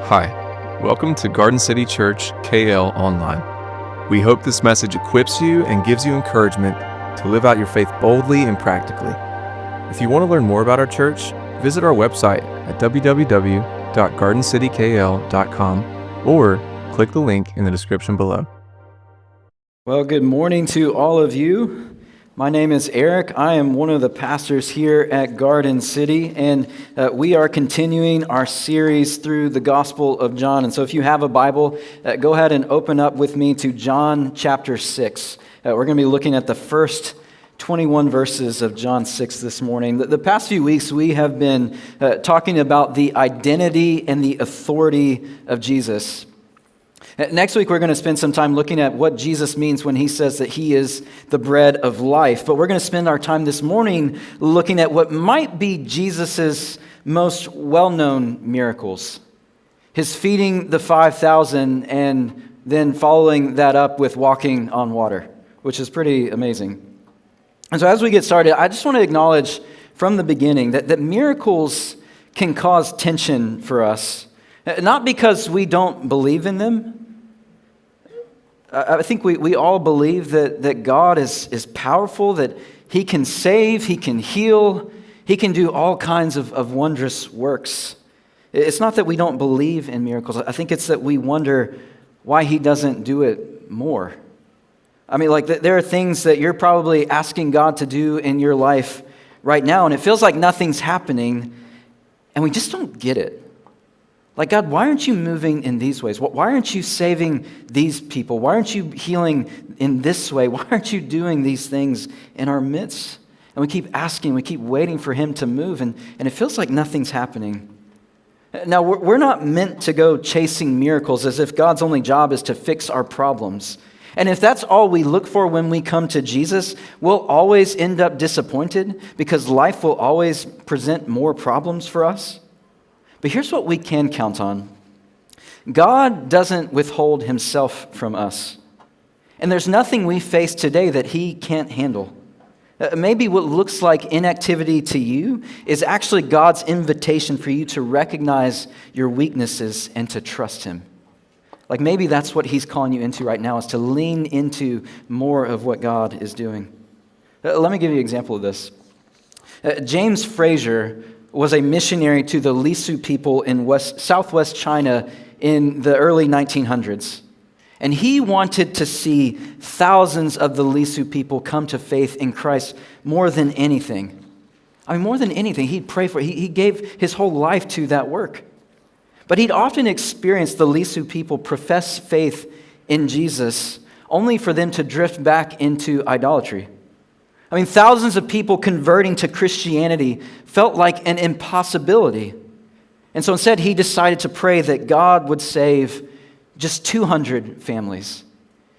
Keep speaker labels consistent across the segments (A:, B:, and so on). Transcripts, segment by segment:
A: Hi, welcome to Garden City Church KL Online. We hope this message equips you and gives you encouragement to live out your faith boldly and practically. If you want to learn more about our church, visit our website at www.gardencitykl.com or click the link in the description below.
B: Well, good morning to all of you. My name is Eric. I am one of the pastors here at Garden City, and we are continuing our series through the Gospel of John. And so if you have a Bible, go ahead and open up with me to John chapter 6. We're going to be looking at the first 21 verses of John 6 this morning. The past few weeks, we have been talking about the identity and the authority of Jesus. Next week, we're going to spend some time looking at what Jesus means when he says that he is the bread of life. But we're going to spend our time this morning looking at what might be Jesus's most well-known miracles. His feeding the 5,000 and then following that up with walking on water, which is pretty amazing. And so as we get started, I just want to acknowledge from the beginning that miracles can cause tension for us. Not because we don't believe in them. I think we all believe that God is powerful, that he can save, he can heal, he can do all kinds of wondrous works. It's not that we don't believe in miracles. I think it's that we wonder why he doesn't do it more. I mean, like there are things that you're probably asking God to do in your life right now, and it feels like nothing's happening, and we just don't get it. Like, God, why aren't you moving in these ways? Why aren't you saving these people? Why aren't you healing in this way? Why aren't you doing these things in our midst? And we keep asking, we keep waiting for him to move, and it feels like nothing's happening. Now, we're not meant to go chasing miracles as if God's only job is to fix our problems. And if that's all we look for when we come to Jesus, we'll always end up disappointed because life will always present more problems for us. But here's what we can count on. God doesn't withhold himself from us. And there's nothing we face today that he can't handle. Maybe what looks like inactivity to you is actually God's invitation for you to recognize your weaknesses and to trust him. Like maybe that's what he's calling you into right now, is to lean into more of what God is doing. Let me give you an example of this. James Fraser was a missionary to the Lisu people in southwest China in the early 1900s. And he wanted to see thousands of the Lisu people come to faith in Christ more than anything. I mean, more than anything, he'd pray for it. He gave his whole life to that work. But he'd often experienced the Lisu people profess faith in Jesus only for them to drift back into idolatry. I mean, thousands of people converting to Christianity felt like an impossibility. And so instead, he decided to pray that God would save just 200 families.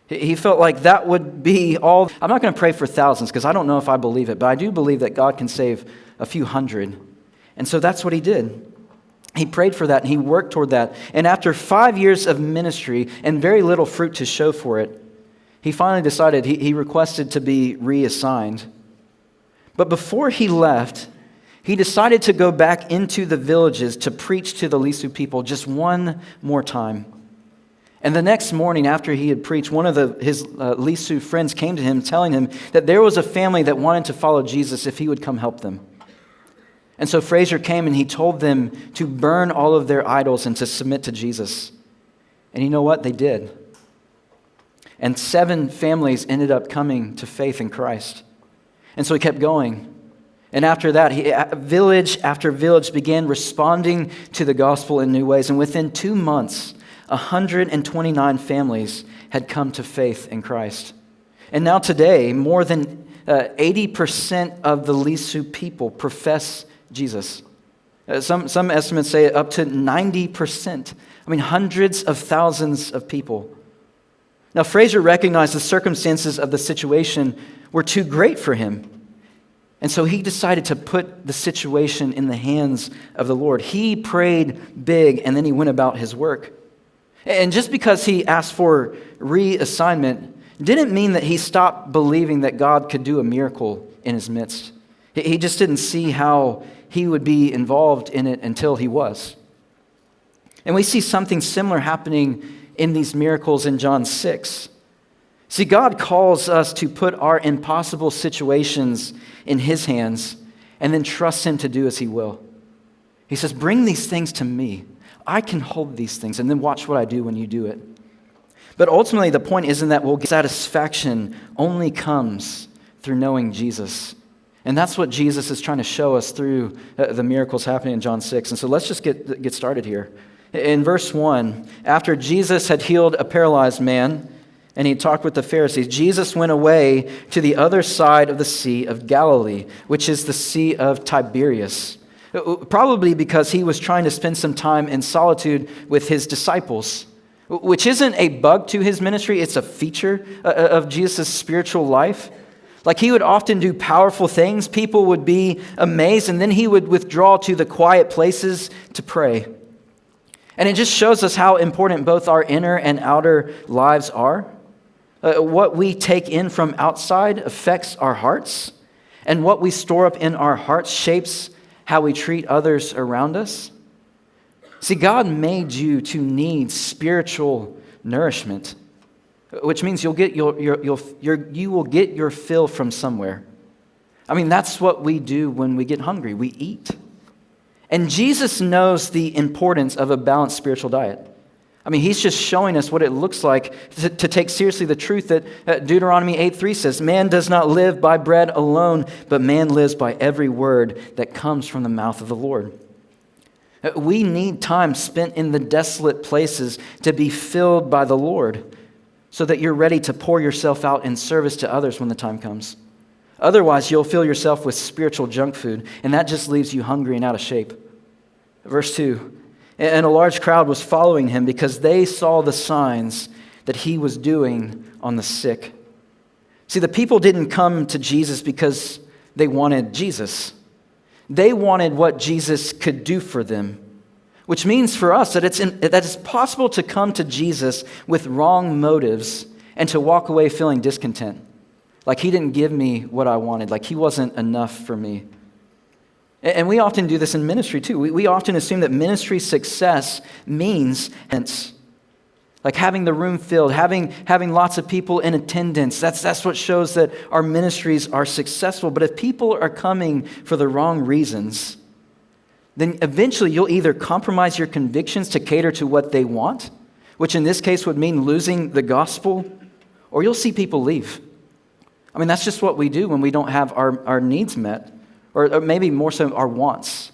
B: He felt like that would be all. I'm not going to pray for thousands because I don't know if I believe it, but I do believe that God can save a few hundred. And so that's what he did. He prayed for that and he worked toward that. And after 5 years of ministry and very little fruit to show for it, he finally decided, he requested to be reassigned. But before he left, he decided to go back into the villages to preach to the Lisu people just one more time. And the next morning after he had preached, one of his Lisu friends came to him telling him that there was a family that wanted to follow Jesus if he would come help them. And so Fraser came and he told them to burn all of their idols and to submit to Jesus. And you know what? They did. And 7 families ended up coming to faith in Christ. And so he kept going. And after that, village after village began responding to the gospel in new ways. And within 2 months, 129 families had come to faith in Christ. And now today, more than 80% of the Lisu people profess Jesus. Some estimates say up to 90%. I mean, hundreds of thousands of people. Now, Fraser recognized the circumstances of the situation were too great for him. And so he decided to put the situation in the hands of the Lord. He prayed big, and then he went about his work. And just because he asked for reassignment didn't mean that he stopped believing that God could do a miracle in his midst. He just didn't see how he would be involved in it until he was. And we see something similar happening in these miracles in John 6. See, God calls us to put our impossible situations in his hands and then trust him to do as he will. He says, bring these things to me. I can hold these things, and then watch what I do when you do it. But ultimately, the point isn't that satisfaction only comes through knowing Jesus. And that's what Jesus is trying to show us through the miracles happening in John 6. And so let's just get started here. In verse 1, after Jesus had healed a paralyzed man, and he talked with the Pharisees, Jesus went away to the other side of the Sea of Galilee, which is the Sea of Tiberias, probably because he was trying to spend some time in solitude with his disciples, which isn't a bug to his ministry, it's a feature of Jesus' spiritual life. Like, he would often do powerful things, people would be amazed, and then he would withdraw to the quiet places to pray. And it just shows us how important both our inner and outer lives are. What we take in from outside affects our hearts, and what we store up in our hearts shapes how we treat others around us. See, God made you to need spiritual nourishment, which means you will get your fill from somewhere. I mean, that's what we do when we get hungry. We eat. And Jesus knows the importance of a balanced spiritual diet. I mean, he's just showing us what it looks like to take seriously the truth that Deuteronomy 8:3 says, man does not live by bread alone, but man lives by every word that comes from the mouth of the Lord. We need time spent in the desolate places to be filled by the Lord so that you're ready to pour yourself out in service to others when the time comes. Otherwise, you'll fill yourself with spiritual junk food, and that just leaves you hungry and out of shape. Verse 2, and a large crowd was following him because they saw the signs that he was doing on the sick. See, the people didn't come to Jesus because they wanted Jesus. They wanted what Jesus could do for them, which means for us that it's possible to come to Jesus with wrong motives and to walk away feeling discontent. Like, he didn't give me what I wanted. Like, he wasn't enough for me. And we often do this in ministry too. We often assume that ministry success means like having the room filled, having lots of people in attendance. That's what shows that our ministries are successful. But if people are coming for the wrong reasons, then eventually you'll either compromise your convictions to cater to what they want, which in this case would mean losing the gospel, or you'll see people leave. I mean, that's just what we do when we don't have our needs met, or maybe more so our wants.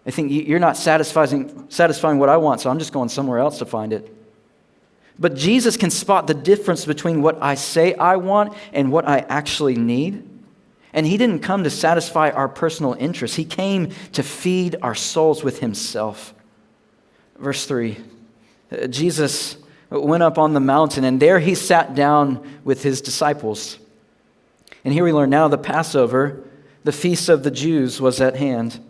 B: I think you're not satisfying what I want, so I'm just going somewhere else to find it. But Jesus can spot the difference between what I say I want and what I actually need. And he didn't come to satisfy our personal interests. He came to feed our souls with himself. Verse 3, Jesus went up on the mountain, and there he sat down with his disciples. And here we learn now the Passover, the feast of the Jews, was at hand.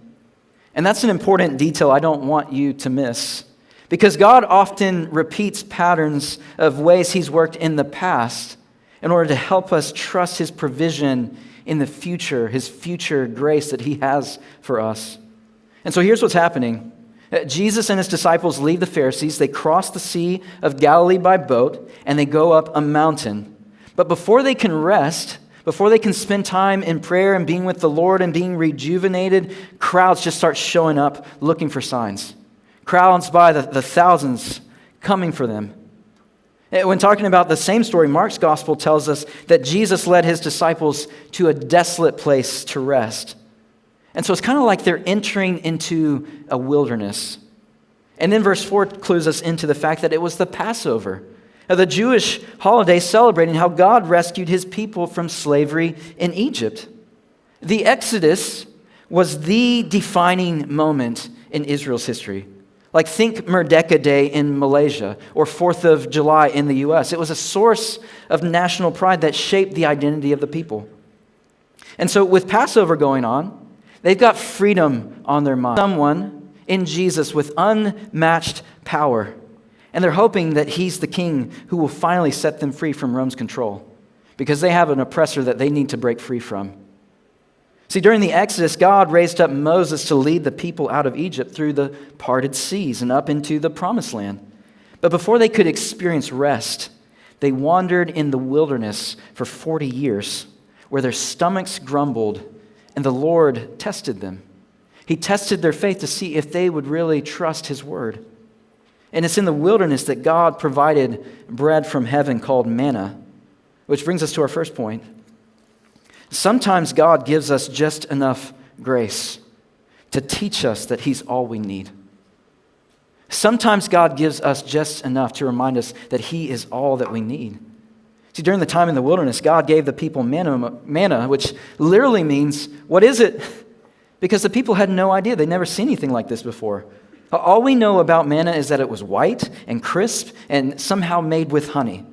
B: And that's an important detail I don't want you to miss, because God often repeats patterns of ways he's worked in the past in order to help us trust his provision in the future, his future grace that he has for us. And so here's what's happening. Jesus and his disciples leave the Pharisees. They cross the Sea of Galilee by boat, and they go up a mountain. But before they can rest, before they can spend time in prayer and being with the Lord and being rejuvenated, crowds just start showing up looking for signs. Crowds by the thousands coming for them. When talking about the same story, Mark's gospel tells us that Jesus led his disciples to a desolate place to rest. And so it's kind of like they're entering into a wilderness. And then verse 4 clues us into the fact that it was the Passover, the Jewish holiday celebrating how God rescued his people from slavery in Egypt. The Exodus was the defining moment in Israel's history. Like, think Merdeka Day in Malaysia or 4th of July in the U.S. It was a source of national pride that shaped the identity of the people. And so with Passover going on, they've got freedom on their mind. Someone in Jesus with unmatched power. And they're hoping that he's the king who will finally set them free from Rome's control, because they have an oppressor that they need to break free from. See, during the Exodus, God raised up Moses to lead the people out of Egypt through the parted seas and up into the promised land. But before they could experience rest, they wandered in the wilderness for 40 years, where their stomachs grumbled, and the Lord tested them. He tested their faith to see if they would really trust his word. And it's in the wilderness that God provided bread from heaven called manna, which brings us to our first point. Sometimes God gives us just enough grace to teach us that he's all we need. Sometimes God gives us just enough to remind us that he is all that we need. See, during the time in the wilderness, God gave the people manna, which literally means, what is it? Because the people had no idea. They'd never seen anything like this before. All we know about manna is that it was white and crisp and somehow made with honey.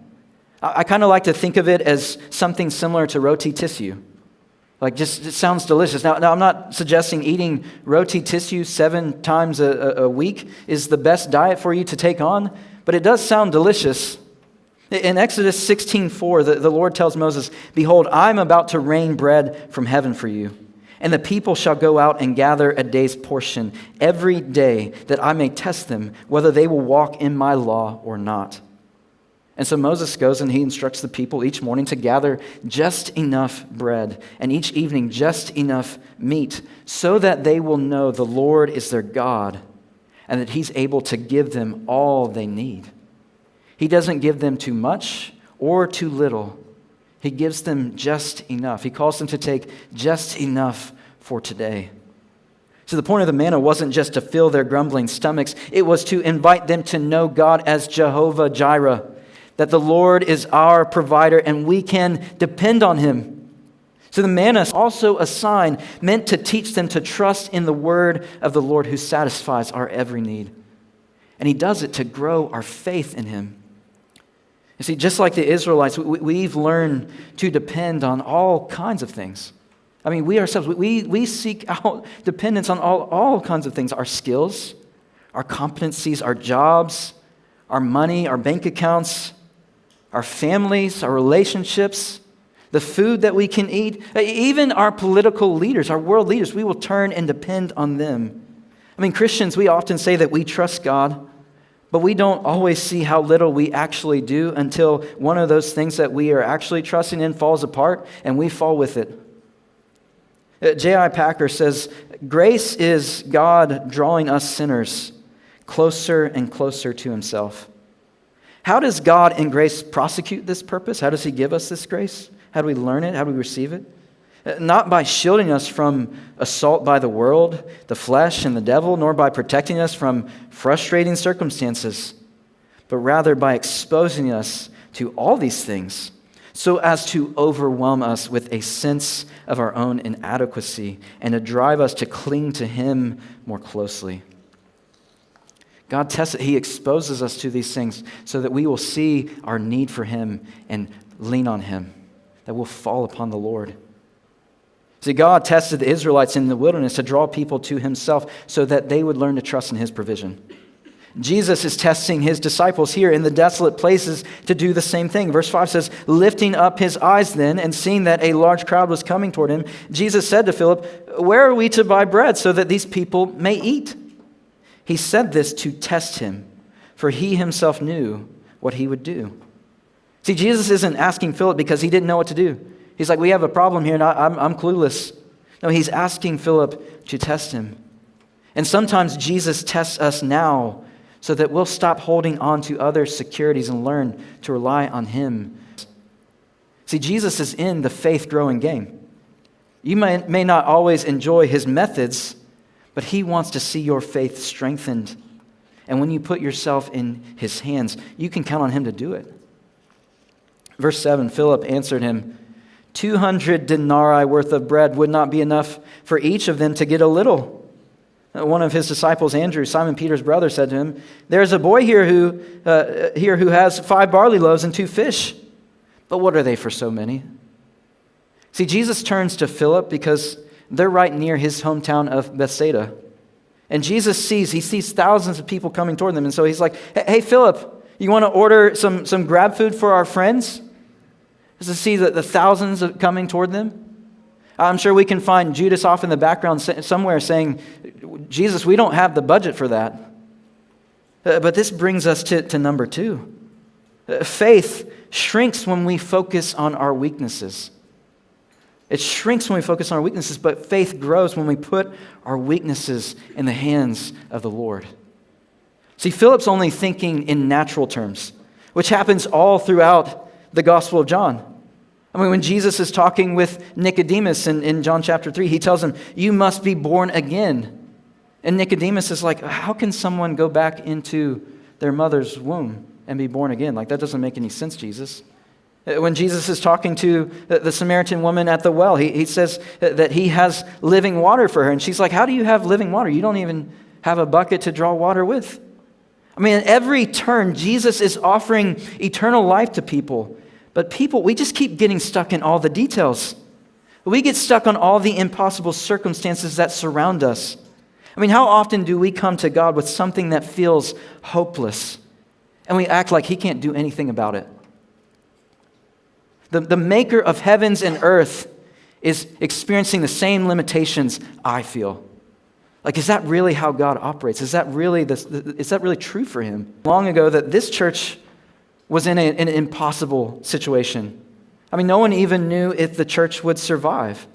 B: I kind of like to think of it as something similar to roti tissue. It sounds delicious. Now, I'm not suggesting eating roti tissue 7 times a week is the best diet for you to take on, but it does sound delicious. In Exodus 16:4, the Lord tells Moses, "Behold, I'm about to rain bread from heaven for you, and the people shall go out and gather a day's portion every day, that I may test them whether they will walk in my law or not." And so Moses goes and he instructs the people each morning to gather just enough bread and each evening just enough meat so that they will know the Lord is their God and that he's able to give them all they need. He doesn't give them too much or too little. He gives them just enough. He calls them to take just enough for today. So the point of the manna wasn't just to fill their grumbling stomachs. It was to invite them to know God as Jehovah Jireh, that the Lord is our provider and we can depend on him. So the manna is also a sign meant to teach them to trust in the word of the Lord who satisfies our every need. And he does it to grow our faith in him. You see, just like the Israelites, we've learned to depend on all kinds of things. I mean, we ourselves, we seek out dependence on all kinds of things. Our skills, our competencies, our jobs, our money, our bank accounts, our families, our relationships, the food that we can eat, even our political leaders, our world leaders, we will turn and depend on them. I mean, Christians, we often say that we trust God, but we don't always see how little we actually do until one of those things that we are actually trusting in falls apart and we fall with it. J.I. Packer says, "Grace is God drawing us sinners closer and closer to himself." How does God in grace prosecute this purpose? How does he give us this grace? How do we learn it? How do we receive it? Not by shielding us from assault by the world, the flesh, and the devil, nor by protecting us from frustrating circumstances, but rather by exposing us to all these things so as to overwhelm us with a sense of our own inadequacy and to drive us to cling to him more closely. God tests it. He exposes us to these things so that we will see our need for him and lean on him, that we'll fall upon the Lord. See, God tested the Israelites in the wilderness to draw people to himself so that they would learn to trust in his provision. Jesus is testing his disciples here in the desolate places to do the same thing. Verse 5 says, "Lifting up his eyes then, and seeing that a large crowd was coming toward him, Jesus said to Philip, 'Where are we to buy bread so that these people may eat?' He said this to test him, for he himself knew what he would do." See, Jesus isn't asking Philip because he didn't know what to do. He's like, "We have a problem here, and I'm clueless." No, he's asking Philip to test him. And sometimes Jesus tests us now so that we'll stop holding on to other securities and learn to rely on him. See, Jesus is in the faith-growing game. You may not always enjoy his methods, but he wants to see your faith strengthened. And when you put yourself in his hands, you can count on him to do it. Verse 7, Philip answered him, 200 denarii worth of bread would not be enough for each of them to get a little. One of his disciples, Andrew, Simon Peter's brother, said to him, "There's a boy here who has 5 barley loaves and 2 fish. But what are they for so many?" See, Jesus turns to Philip because they're right near his hometown of Bethsaida. And Jesus sees thousands of people coming toward them. And so he's like, "Hey, Philip, you want to order some grab food for our friends?" Just to see the thousands coming toward them. I'm sure we can find Judas off in the background somewhere saying, Jesus, we don't have the budget for that. But this brings us to number 2. Faith shrinks when we focus on our weaknesses. It shrinks when we focus on our weaknesses, but faith grows when we put our weaknesses in the hands of the Lord. See, Philip's only thinking in natural terms, which happens all throughout the Gospel of John. I mean, when Jesus is talking with Nicodemus in John chapter 3, he tells him, you must be born again. And Nicodemus is like, how can someone go back into their mother's womb and be born again? Like, that doesn't make any sense, Jesus. When Jesus is talking to the Samaritan woman at the well, he says that he has living water for her. And she's like, how do you have living water? You don't even have a bucket to draw water with. I mean, at every turn, Jesus is offering eternal life to people. But people, we just keep getting stuck in all the details. We get stuck on all the impossible circumstances that surround us. I mean, how often do we come to God with something that feels hopeless and we act like He can't do anything about it? The maker of heavens and earth is experiencing the same limitations I feel. Like, is that really how God operates? Is that really true for Him? Long ago that this church was in an impossible situation. I mean, no one even knew if the church would survive.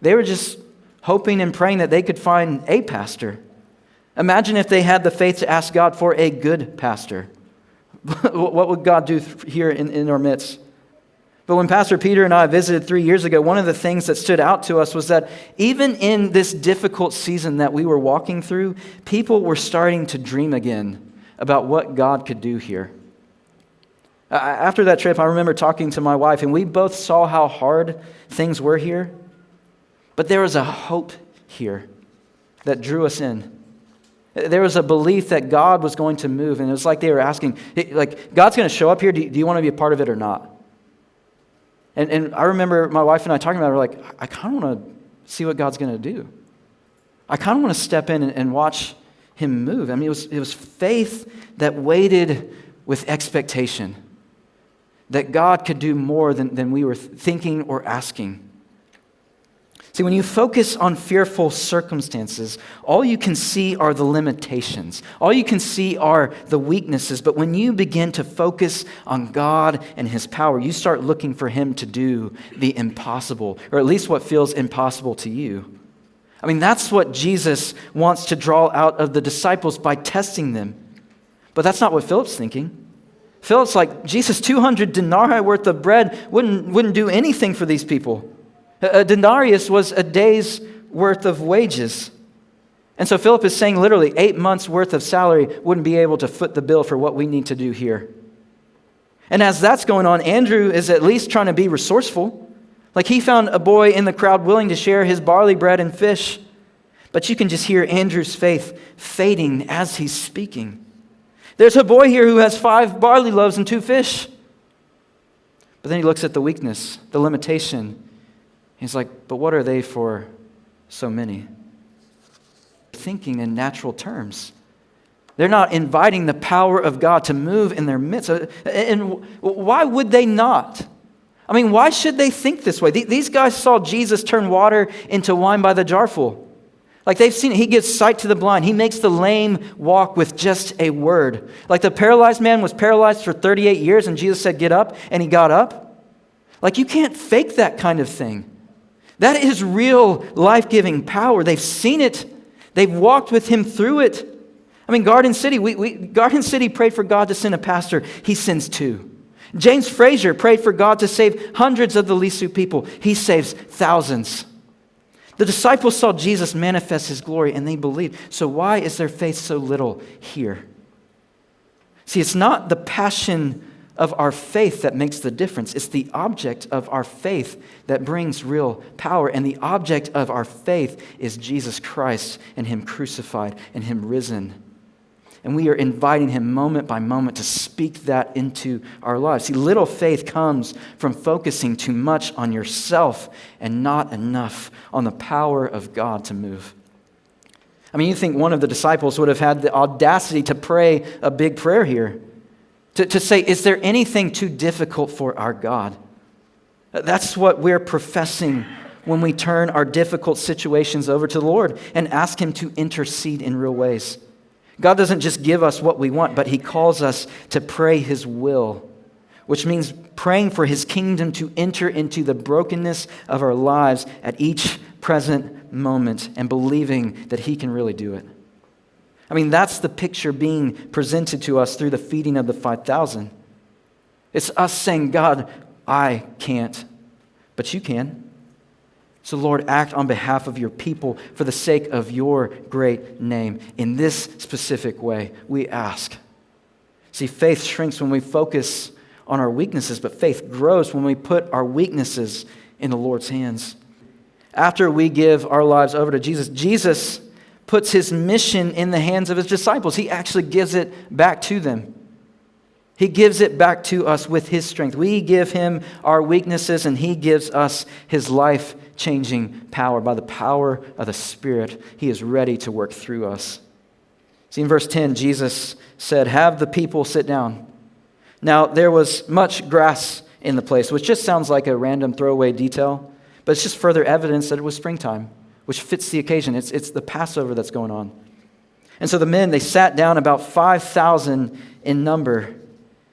B: They were just hoping and praying that they could find a pastor. Imagine if they had the faith to ask God for a good pastor. What would God do here in our midst? But when Pastor Peter and I visited 3 years ago, one of the things that stood out to us was that even in this difficult season that we were walking through, people were starting to dream again about what God could do here. After that trip, I remember talking to my wife, and we both saw how hard things were here. But there was a hope here that drew us in. There was a belief that God was going to move, and it was like they were asking, like, God's going to show up here, do you want to be a part of it or not? And I remember my wife and I talking about it, we're like, I kind of want to see what God's going to do. I kind of want to step in and watch Him move. I mean, it was faith that waited with expectation, that God could do more than we were thinking or asking. See, when you focus on fearful circumstances, all you can see are the limitations. All you can see are the weaknesses. But when you begin to focus on God and His power, you start looking for Him to do the impossible, or at least what feels impossible to you. I mean, that's what Jesus wants to draw out of the disciples by testing them. But that's not what Philip's thinking. Philip's like, Jesus, 200 denarii worth of bread wouldn't do anything for these people. A denarius was a day's worth of wages. And so Philip is saying literally 8 months worth of salary wouldn't be able to foot the bill for what we need to do here. And as that's going on, Andrew is at least trying to be resourceful. Like, he found a boy in the crowd willing to share his barley bread and fish. But you can just hear Andrew's faith fading as he's speaking. There's a boy here who has 5 barley loaves and 2 fish. But then he looks at the weakness, the limitation. He's like, but what are they for so many? Thinking in natural terms. They're not inviting the power of God to move in their midst. And why would they not? I mean, why should they think this way? These guys saw Jesus turn water into wine by the jarful. Like, they've seen it. He gives sight to the blind. He makes the lame walk with just a word. Like, the paralyzed man was paralyzed for 38 years and Jesus said, get up, and he got up. Like, you can't fake that kind of thing. That is real life-giving power. They've seen it. They've walked with Him through it. I mean, Garden City, Garden City prayed for God to send a pastor. He sends 2. James Frazier prayed for God to save hundreds of the Lisu people. He saves thousands. The disciples saw Jesus manifest His glory and they believed. So why is their faith so little here? See, it's not the passion of our faith that makes the difference. It's the object of our faith that brings real power. And the object of our faith is Jesus Christ and Him crucified and Him risen. And we are inviting Him moment by moment to speak that into our lives. See, little faith comes from focusing too much on yourself and not enough on the power of God to move. I mean, you think one of the disciples would have had the audacity to pray a big prayer here. To say, is there anything too difficult for our God? That's what we're professing when we turn our difficult situations over to the Lord and ask Him to intercede in real ways. God doesn't just give us what we want, but He calls us to pray His will, which means praying for His kingdom to enter into the brokenness of our lives at each present moment and believing that He can really do it. I mean, that's the picture being presented to us through the feeding of the 5,000. It's us saying, God, I can't, but you can. So Lord, act on behalf of your people for the sake of your great name. In this specific way, we ask. See, faith shrinks when we focus on our weaknesses, but faith grows when we put our weaknesses in the Lord's hands. After we give our lives over to Jesus, Jesus puts His mission in the hands of His disciples. He actually gives it back to them. He gives it back to us with His strength. We give Him our weaknesses, and He gives us His life-changing power. By the power of the Spirit, He is ready to work through us. See, in verse 10, Jesus said, "Have the people sit down." Now, there was much grass in the place, which just sounds like a random throwaway detail, but it's just further evidence that it was springtime, which fits the occasion. It's the Passover that's going on. And so the men, they sat down, about 5,000 in number.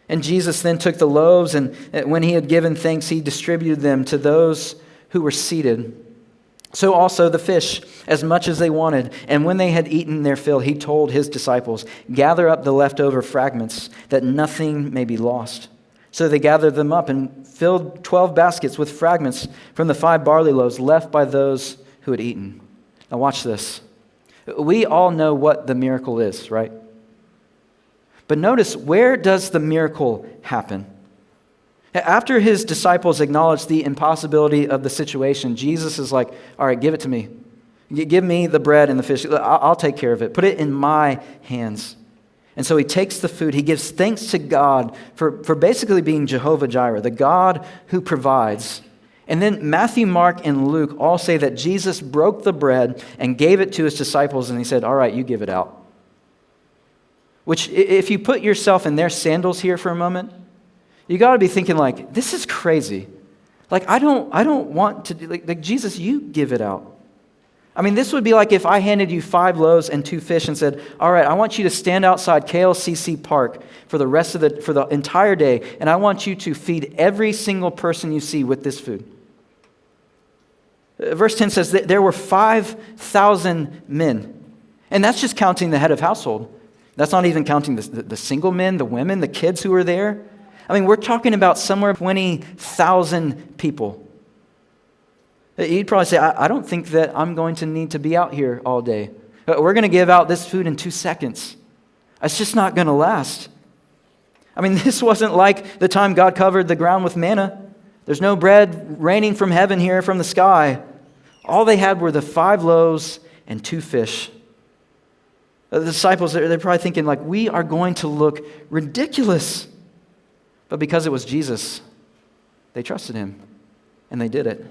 B: And Jesus then took the loaves, and when He had given thanks, He distributed them to those who were seated. So also the fish, as much as they wanted. And when they had eaten their fill, He told His disciples, "Gather up the leftover fragments, that nothing may be lost." So they gathered them up and filled 12 baskets with fragments from the 5 barley loaves left by those who had eaten. Now watch this. We all know what the miracle is, right? But notice, where does the miracle happen? After His disciples acknowledge the impossibility of the situation, Jesus is like, all right, give it to me. Give me the bread and the fish. I'll take care of it. Put it in my hands. And so He takes the food. He gives thanks to God for basically being Jehovah Jireh, the God who provides. And then Matthew, Mark, and Luke all say that Jesus broke the bread and gave it to His disciples, and He said, all right, you give it out. Which, if you put yourself in their sandals here for a moment, you got to be thinking like, this is crazy. Like, I don't want to do, like Jesus, you give it out. I mean, this would be like if I handed you 5 loaves and 2 fish and said, all right, I want you to stand outside KLCC Park for the entire day, and I want you to feed every single person you see with this food. Verse 10 says that there were 5,000 men, and that's just counting the head of household. That's not even counting the single men, the women, the kids who were there. I mean, we're talking about somewhere 20,000 people. You'd probably say, I don't think that I'm going to need to be out here all day. We're going to give out this food in 2 seconds. It's just not going to last. I mean, this wasn't like the time God covered the ground with manna. There's no bread raining from heaven here from the sky. All they had were the 5 loaves and 2 fish. The disciples, they're probably thinking like, we are going to look ridiculous. But because it was Jesus, they trusted Him, and they did it.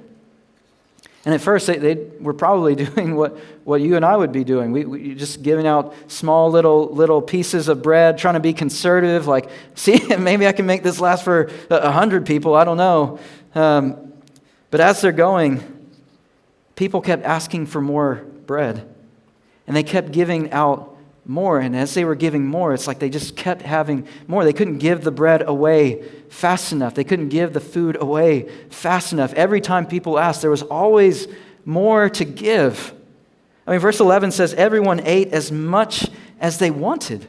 B: And at first, they were probably doing what you and I would be doing. We just giving out small little pieces of bread, trying to be conservative, like, see, maybe I can make this last for 100 people, I don't know. But as they're going, people kept asking for more bread, and they kept giving out more, and as they were giving more, it's like they just kept having more. They couldn't give the bread away fast enough. They couldn't give the food away fast enough. Every time people asked, there was always more to give. I mean, verse 11 says, everyone ate as much as they wanted.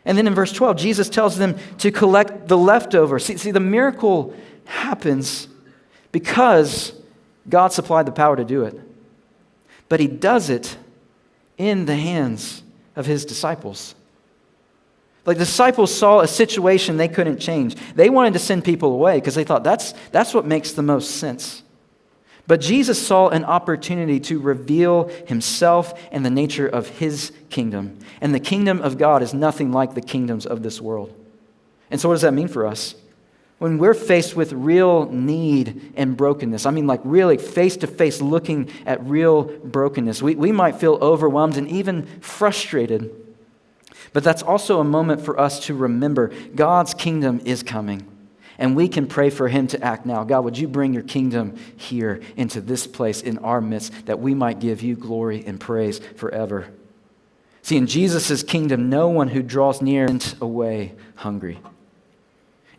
B: And then in verse 12, Jesus tells them to collect the leftovers. See, the miracle happens because God supplied the power to do it. But He does it in the hands of His disciples. Like, the disciples saw a situation they couldn't change. They wanted to send people away because they thought that's what makes the most sense. But Jesus saw an opportunity to reveal Himself and the nature of His kingdom. And the kingdom of God is nothing like the kingdoms of this world. And so what does that mean for us? When we're faced with real need and brokenness, I mean like really face-to-face looking at real brokenness, we might feel overwhelmed and even frustrated. But that's also a moment for us to remember God's kingdom is coming. And we can pray for him to act now. God, would you bring your kingdom here into this place in our midst, that we might give you glory and praise forever. See, in Jesus' kingdom, no one who draws near is away hungry.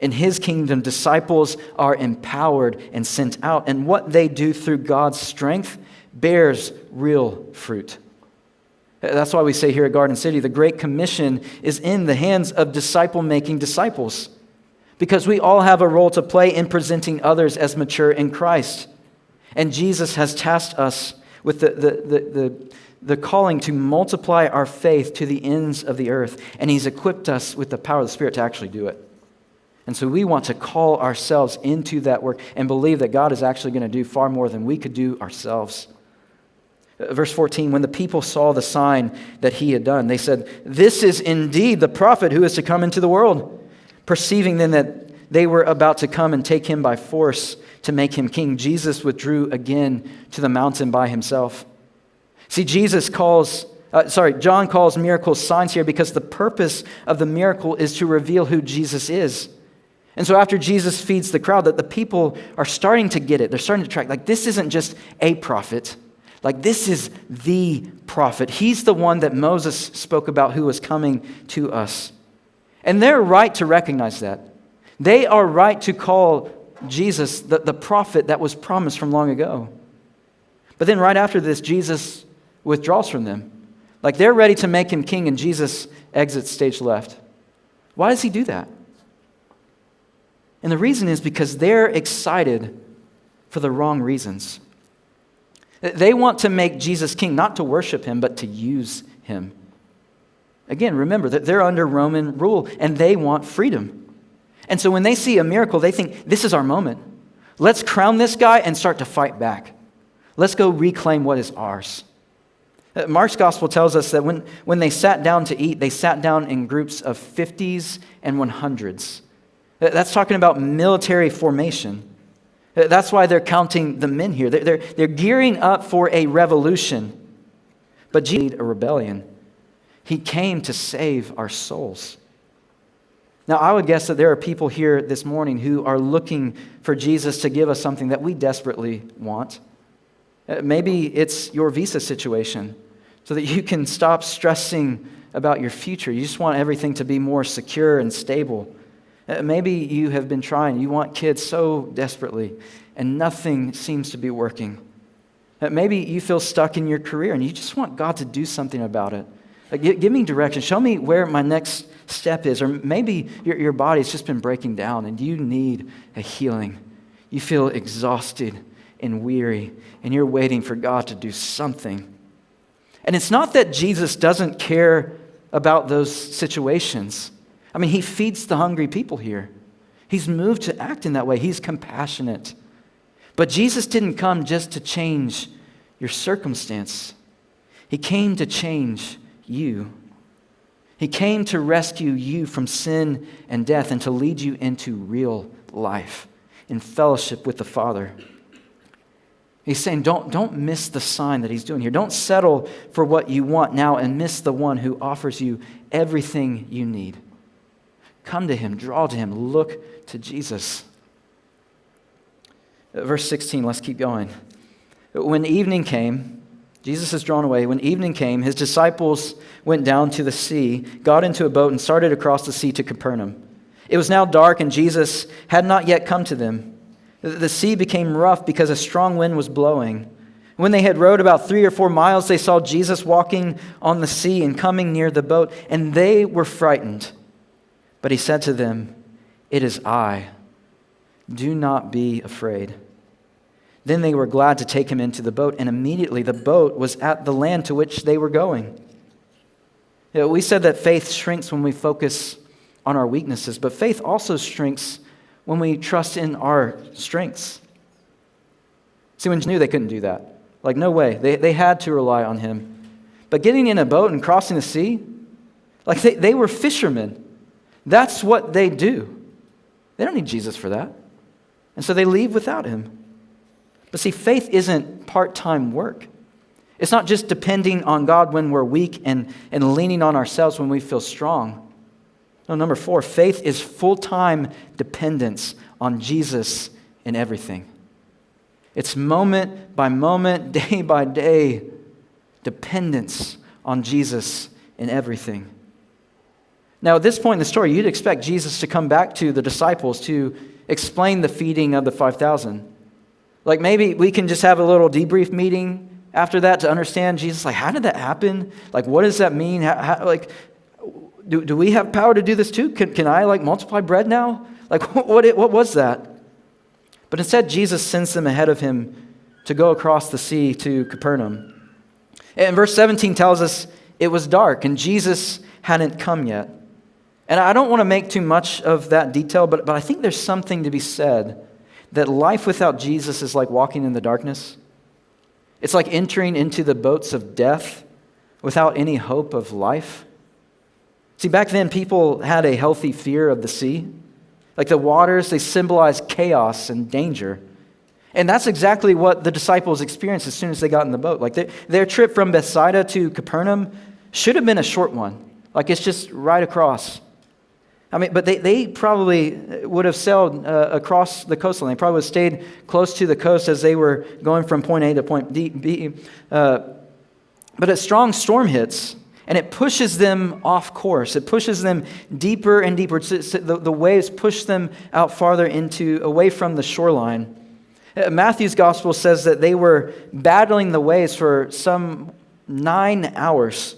B: In his kingdom, disciples are empowered and sent out, and what they do through God's strength bears real fruit. That's why we say here at Garden City, the Great Commission is in the hands of disciple-making disciples, because we all have a role to play in presenting others as mature in Christ. And Jesus has tasked us with the calling to multiply our faith to the ends of the earth, and he's equipped us with the power of the Spirit to actually do it. And so we want to call ourselves into that work and believe that God is actually going to do far more than we could do ourselves. Verse 14, when the people saw the sign that he had done, they said, "This is indeed the prophet who is to come into the world." Perceiving then that they were about to come and take him by force to make him king, Jesus withdrew again to the mountain by himself. See, John calls miracles signs here because the purpose of the miracle is to reveal who Jesus is. And so after Jesus feeds the crowd, that the people are starting to get it. They're starting to track. Like, this isn't just a prophet. Like, this is the prophet. He's the one that Moses spoke about who was coming to us. And they're right to recognize that. They are right to call Jesus the prophet that was promised from long ago. But then right after this, Jesus withdraws from them. Like, they're ready to make him king, and Jesus exits stage left. Why does he do that? And the reason is because they're excited for the wrong reasons. They want to make Jesus king, not to worship him, but to use him. Again, remember that they're under Roman rule, and they want freedom. And so when they see a miracle, they think, this is our moment. Let's crown this guy and start to fight back. Let's go reclaim what is ours. Mark's gospel tells us that when they sat down to eat, they sat down in groups of 50s and 100s. That's talking about military formation. That's why they're counting the men here. They're gearing up for a revolution. But Jesus, a rebellion. He came to save our souls. Now, I would guess that there are people here this morning who are looking for Jesus to give us something that we desperately want. Maybe it's your visa situation, so that you can stop stressing about your future. You just want everything to be more secure and stable. Maybe you have been trying. You want kids so desperately, and nothing seems to be working. Maybe you feel stuck in your career, and you just want God to do something about it. Give me direction. Show me where my next step is. Or maybe your body's just been breaking down, and you need a healing. You feel exhausted and weary, and you're waiting for God to do something. And it's not that Jesus doesn't care about those situations. I mean, he feeds the hungry people here. He's moved to act in that way. He's compassionate. But Jesus didn't come just to change your circumstance. He came to change you. He came to rescue you from sin and death and to lead you into real life in fellowship with the Father. He's saying, don't miss the sign that he's doing here. Don't settle for what you want now and miss the one who offers you everything you need. Come to him, draw to him, look to Jesus. Verse 16, let's keep going. When evening came, Jesus is drawn away. When evening came, his disciples went down to the sea, got into a boat, and started across the sea to Capernaum. It was now dark, and Jesus had not yet come to them. The sea became rough because a strong wind was blowing. When they had rowed about 3 or 4 miles, they saw Jesus walking on the sea and coming near the boat, and they were frightened. But he said to them, "It is I. Do not be afraid." Then they were glad to take him into the boat, and immediately the boat was at the land to which they were going. We said that faith shrinks when we focus on our weaknesses, but faith also shrinks when we trust in our strengths. See, when Jesus knew they couldn't do that. Like, no way. They had to rely on him. But getting in a boat and crossing the sea, like they were fishermen. That's what they do. They don't need Jesus for that. And so they leave without him. But see, faith isn't part-time work. It's not just depending on God when we're weak and leaning on ourselves when we feel strong. No, number 4, faith is full-time dependence on Jesus in everything. It's moment by moment, day by day, dependence on Jesus in everything. Now, at this point in the story, you'd expect Jesus to come back to the disciples to explain the feeding of the 5,000. Like maybe we can just have a little debrief meeting after that to understand Jesus. Like, how did that happen? Like, what does that mean? Do we have power to do this too? Can I multiply bread now? Like, what was that? But instead, Jesus sends them ahead of him to go across the sea to Capernaum. And verse 17 tells us it was dark and Jesus hadn't come yet. And I don't want to make too much of that detail, but I think there's something to be said that life without Jesus is like walking in the darkness. It's like entering into the boats of death without any hope of life. See, back then, people had a healthy fear of the sea. Like the waters, they symbolize chaos and danger. And that's exactly what the disciples experienced as soon as they got in the boat. Like their trip from Bethsaida to Capernaum should have been a short one. Like it's just right across. But they probably would have sailed across the coastline. They probably would have stayed close to the coast as they were going from point A to point B. But a strong storm hits, and it pushes them off course. It pushes them deeper and deeper. The waves push them out farther away from the shoreline. Matthew's gospel says that they were battling the waves for some 9 hours.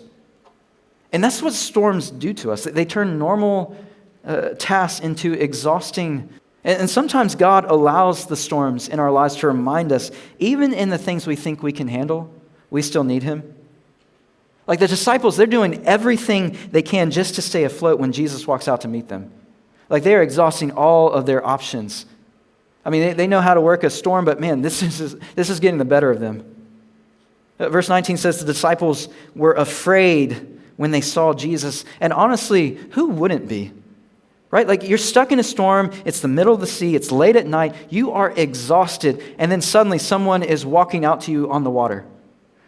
B: And that's what storms do to us. They turn normal tasks into exhausting. And sometimes God allows the storms in our lives to remind us, even in the things we think we can handle, we still need him. Like the disciples, they're doing everything they can just to stay afloat when Jesus walks out to meet them. Like they're exhausting all of their options. They know how to work a storm, but man, this is getting the better of them. Verse 19 says the disciples were afraid when they saw Jesus. And honestly, who wouldn't be? Right? Like you're stuck in a storm, it's the middle of the sea, it's late at night, you are exhausted, and then suddenly someone is walking out to you on the water.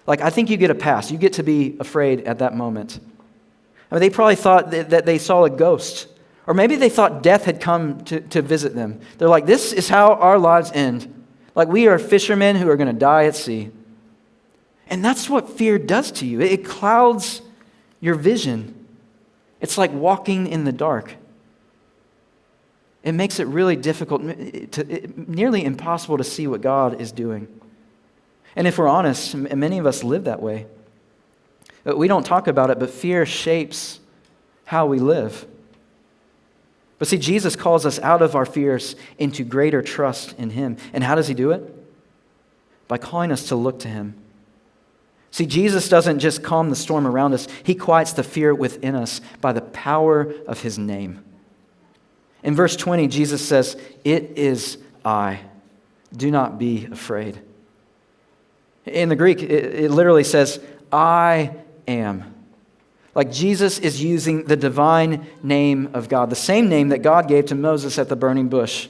B: Like I think you get a pass. You get to be afraid at that moment. They probably thought that they saw a ghost. Or maybe they thought death had come to visit them. They're like, this is how our lives end. Like we are fishermen who are going to die at sea. And that's what fear does to you. It clouds your vision. It's like walking in the dark. It makes it really difficult, nearly impossible to see what God is doing. And if we're honest, many of us live that way. We don't talk about it, but fear shapes how we live. But see, Jesus calls us out of our fears into greater trust in him. And how does he do it? By calling us to look to him. See, Jesus doesn't just calm the storm around us. He quiets the fear within us by the power of his name. In verse 20, Jesus says, "It is I. Do not be afraid." In the Greek, it literally says, "I am." Like Jesus is using the divine name of God, the same name that God gave to Moses at the burning bush.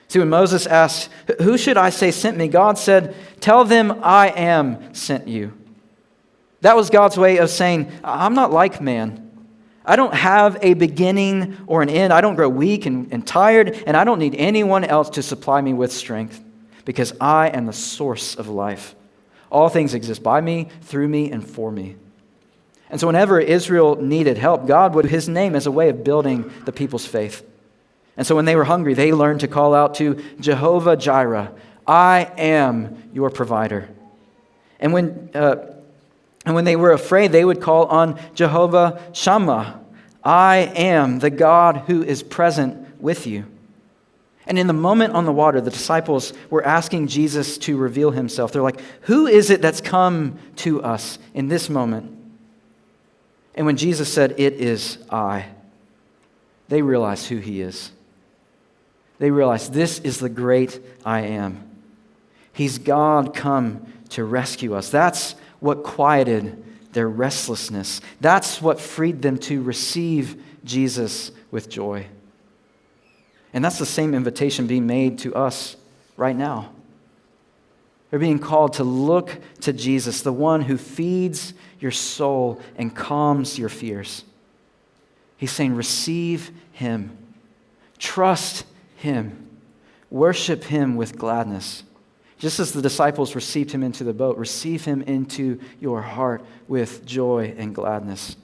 B: See, when Moses asked, "Who should I say sent me?" God said, "Tell them I am sent you." That was God's way of saying, I'm not like man. I don't have a beginning or an end. I don't grow weak and tired, and I don't need anyone else to supply me with strength because I am the source of life. All things exist by me, through me, and for me. And so whenever Israel needed help, God would use his name as a way of building the people's faith. And so when they were hungry, they learned to call out to Jehovah Jireh, "I am your provider." And when they were afraid, they would call on Jehovah Shammah, "I am the God who is present with you." And in the moment on the water, the disciples were asking Jesus to reveal himself. They're like, who is it that's come to us in this moment? And when Jesus said, "It is I," they realized who he is. They realized this is the great I am. He's God come to rescue us. That's what quieted their restlessness. That's what freed them to receive Jesus with joy. And that's the same invitation being made to us right now. We're being called to look to Jesus, the one who feeds your soul and calms your fears. He's saying, receive him. Trust him. Worship him with gladness. Just as the disciples received him into the boat, receive him into your heart with joy and gladness.